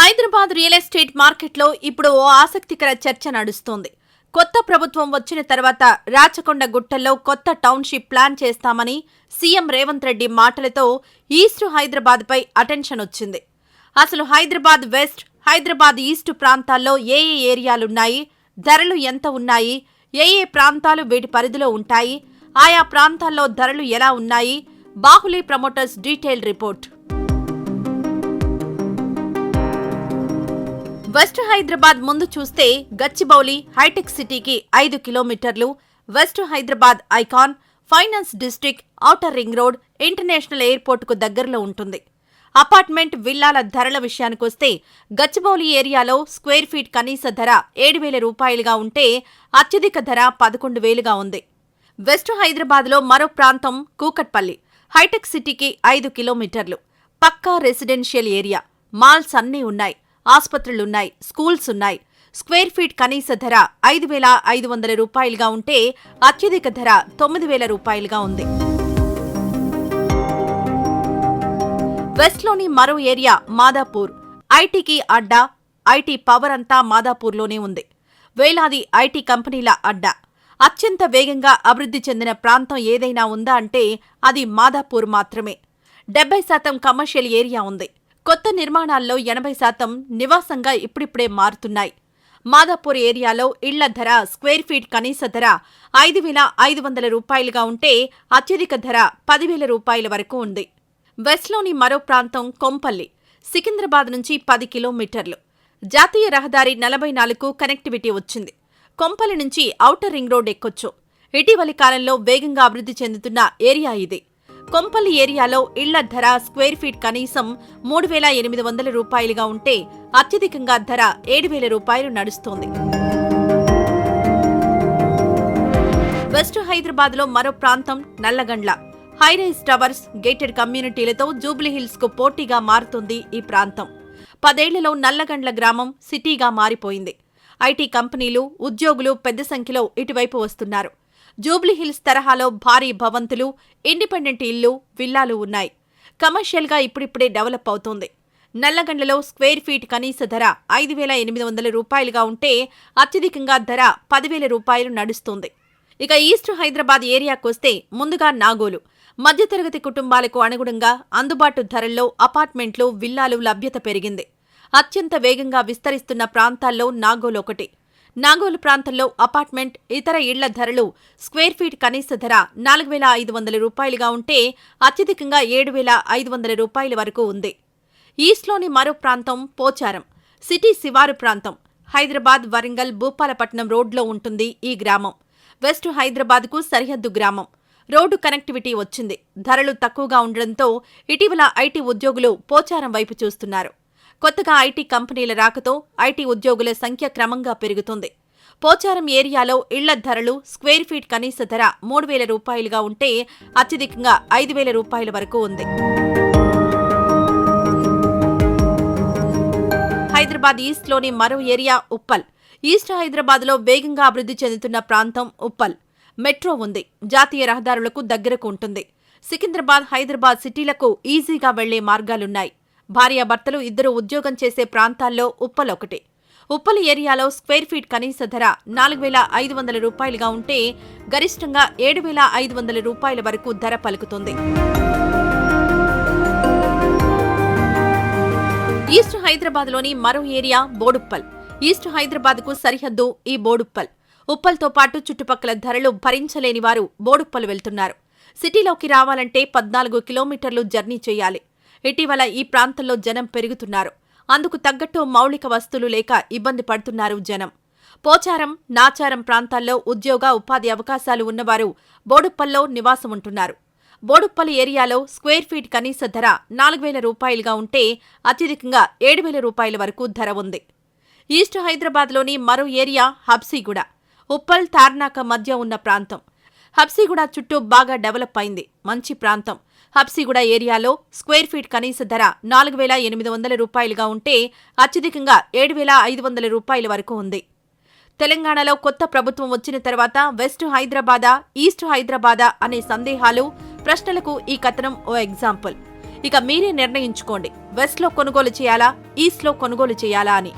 Hyderabad real estate మార్కెట్లో ఇప్పుడు ఓ ఆసక్తికర చర్చ నడుస్తోంది. కొత్త ప్రభుత్వం వచ్చిన తర్వాత రాచకొండ గుట్టల్లో కొత్త టౌన్షిప్ ప్లాన్ చేస్తామని సీఎం రేవంత్ రెడ్డి మాటలతో ఈస్ట్ హైదరాబాద్పై అటెన్షన్ వచ్చింది. అసలు హైదరాబాద్ వెస్ట్, హైదరాబాద్ ఈస్ట్ ప్రాంతాల్లో ఏ ఏరియాలున్నాయి, ధరలు ఎంత ఉన్నాయి, ఏ ప్రాంతాలు వీటి పరిధిలో ఉంటాయి, ఆయా ప్రాంతాల్లో ధరలు ఎలా ఉన్నాయి, Bahuli promoters detail report. West Hyderabad ముందు చూస్తే గచ్చిబౌలి హైటెక్ సిటీకి 5 కిలోమీటర్లు, west Hyderabad icon, finance district, outer ring road, international ఎయిర్పోర్టుకు దగ్గరలో ఉంటుంది. అపార్ట్మెంట్, విల్లాల ధరల విషయానికొస్తే గచ్చిబౌలి ఏరియాలో స్క్వేర్ ఫీట్ కనీస ధర 7,000 రూపాయలుగా ఉంటే అత్యధిక ధర 11,000గా ఉంది. వెస్ట్ హైదరాబాద్లో మరో ప్రాంతం కూకట్పల్లి, హైటెక్ సిటీకి 5 కిలోమీటర్లు, పక్కా రెసిడెన్షియల్ ఏరియా, మాల్స్ అన్నీ ఉన్నాయి, ఆస్పత్రులున్నాయి, స్కూల్స్ ఉన్నాయి. స్క్వేర్ ఫీట్ కనీస ధర 5,500 రూపాయలుగా ఉంటే అత్యధిక ధర 9,000 రూపాయలుగా ఉంది. వెస్ట్లోని మరో ఏరియా మాదాపూర్, ఐటీకి అడ్డా, ఐటీ పవర్ అంతా మాదాపూర్లోనే ఉంది. వేలాది ఐటీ కంపెనీల అడ్డా. అత్యంత వేగంగా అభివృద్ధి చెందిన ప్రాంతం ఏదైనా ఉందా అంటే అది మాదాపూర్ మాత్రమే. 70% కమర్షియల్ ఏరియా ఉంది. కొత్త నిర్మాణాల్లో 80% నివాసంగా ఇప్పుడిప్పుడే మారుతున్నాయి. మాదాపూర్ ఏరియాలో ఇళ్ల ధర స్క్వేర్ ఫీట్ కనీస ధర 5,500 రూపాయలుగా ఉంటే అత్యధిక ధర 10,000 రూపాయల వరకు ఉంది. వెస్ట్లోని మరో ప్రాంతం కొంపల్లి, సికింద్రాబాద్ నుంచి 10 కిలోమీటర్లు. జాతీయ రహదారి 44కు కనెక్టివిటీ వచ్చింది. కొంపల్లి నుంచి ఔటర్ రింగ్ రోడ్ ఎక్కొచ్చు. ఇటీవలి కాలంలో వేగంగా అభివృద్ధి చెందుతున్న ఏరియా ఇది. కొంపల్లి ఏరియాలో ఇళ్ల ధర స్క్వేర్ ఫీట్ కనీసం 3,800 రూపాయలుగా ఉంటే అత్యధికంగా ధర 7,000 రూపాయలు నడుస్తోంది. వెస్ట్ హైదరాబాద్లో మరో ప్రాంతం నల్లగండ్ల, హైరైజ్ టవర్స్, గేటెడ్ కమ్యూనిటీలతో జూబ్లీహిల్స్ కు పోటీగా మారుతుంది ఈ ప్రాంతం. 10 ఏళ్లలో నల్లగండ్ల గ్రామం సిటీగా మారిపోయింది. ఐటీ కంపెనీలు, ఉద్యోగులు పెద్ద సంఖ్యలో ఇటువైపు వస్తున్నారు. జూబ్లీహిల్స్ తరహాలో భారీ భవంతులు, ఇండిపెండెంట్ ఇళ్లు, విల్లాలు ఉన్నాయి. కమర్షియల్గా ఇప్పుడిప్పుడే డెవలప్ అవుతోంది. నల్లగండ్లలో స్క్వేర్ ఫీట్ కనీస ధర 5,800 రూపాయలుగా ఉంటే అత్యధికంగా ధర 10,000 రూపాయలు నడుస్తోంది. ఇక ఈస్ట్ హైదరాబాద్ ఏరియాకొస్తే ముందుగా నాగోలు. మధ్యతరగతి కుటుంబాలకు అనుగుణంగా అందుబాటు ధరల్లో అపార్ట్మెంట్లు, విల్లాలు లభ్యత పెరిగింది. అత్యంత వేగంగా విస్తరిస్తున్న ప్రాంతాల్లో నాగోలు ఒకటి. నాగోలు ప్రాంతంలో అపార్ట్మెంట్, ఇతర ఇళ్ల ధరలు స్క్వేర్ ఫీట్ కనీస ధర 4,500 రూపాయలుగా ఉంటే అత్యధికంగా 7,500 రూపాయల వరకు ఉంది. ఈస్ట్లోని మరో ప్రాంతం పోచారం, సిటీ శివారు ప్రాంతం. హైదరాబాద్, వరంగల్, భూపాలపట్నం రోడ్లో ఉంటుంది ఈ గ్రామం. వెస్ట్ హైదరాబాద్కు సరిహద్దు గ్రామం. రోడ్డు కనెక్టివిటీ వచ్చింది. ధరలు తక్కువగా ఉండడంతో ఇటీవల ఐటీ ఉద్యోగులు పోచారం వైపు చూస్తున్నారు. కొత్తగా ఐటీ కంపెనీల రాకతో ఐటీ ఉద్యోగుల సంఖ్య క్రమంగా పెరుగుతుంది. పోచారం ఏరియాలో ఇళ్ల ధరలు స్క్వేర్ ఫీట్ కనీస ధర 3,000 రూపాయలుగా ఉంటే అత్యధికంగా 5,000 రూపాయల వరకు ఉంది. హైదరాబాద్ ఈస్ట్లోని మరో ఏరియా ఉప్పల్. ఈస్ట్ హైదరాబాద్లో వేగంగా అభివృద్ధి చెందుతున్న ప్రాంతం ఉప్పల్. మెట్రో ఉంది. జాతీయ రహదారులకు దగ్గరకు ఉంటుంది. సికింద్రాబాద్, హైదరాబాద్ సిటీలకు ఈజీగా వెళ్లే మార్గాలున్నాయి. భార్యాభర్తలు ఇద్దరు ఉద్యోగం చేసే ప్రాంతాల్లో ఉప్పల్ ఒకటి. ఉప్పల్ ఏరియాలో స్క్వేర్ ఫీట్ కనీస ధర 4,500 రూపాయలుగా ఉంటే గరిష్టంగా 7,500 రూపాయల వరకు ధర పలుకుతుంది. ఈస్ట్ హైదరాబాద్లోని మరో ఏరియా బోడుప్పల్. ఈస్ట్ హైదరాబాద్కు సరిహద్దు ఈ బోడుప్పల్. ఉప్పల్తో పాటు చుట్టుపక్కల ధరలు భరించలేని వారు బోడుప్పల్ వెళ్తున్నారు. సిటీలోకి రావాలంటే 14 కిలోమీటర్లు జర్నీ చేయాలి. ఇటీవల ఈ ప్రాంతంలో జనం పెరుగుతున్నారు. అందుకు తగ్గట్టు మౌలిక వస్తువులు లేక ఇబ్బంది పడుతున్నారు జనం. పోచారం, నాచారం ప్రాంతాల్లో ఉద్యోగ, ఉపాధి అవకాశాలు ఉన్నవారు బోడుప్పల్లో నివాసముంటున్నారు. బోడుప్పల్ ఏరియాలో స్క్వేర్ ఫీట్ కనీస ధర 4,000 రూపాయలుగా ఉంటే అత్యధికంగా 7,000 రూపాయల వరకు ధర ఉంది. ఈస్ట్ హైదరాబాద్లోని మరో ఏరియా హబ్సీగూడ. ఉప్పల్, తార్నాక మధ్య ఉన్న ప్రాంతం. హబ్సీగూడ చుట్టూ బాగా డెవలప్ అయింది. మంచి ప్రాంతం. హబ్సీగూడ ఏరియాలో స్క్వేర్ ఫీట్ కనీస ధర 4,800 రూపాయలుగా ఉంటే అత్యధికంగా 7,500 రూపాయల వరకు ఉంది. తెలంగాణలో కొత్త ప్రభుత్వం వచ్చిన తర్వాత వెస్ట్ హైదరాబాదా, ఈస్ట్ హైదరాబాదా అనే సందేహాలు, ప్రశ్నలకు ఈ కథనం ఓ ఎగ్జాంపుల్. ఇక మీరే నిర్ణయించుకోండి, వెస్ట్ లో కొనుగోలు చేయాలా, ఈస్ట్ లో కొనుగోలు చేయాలా అని.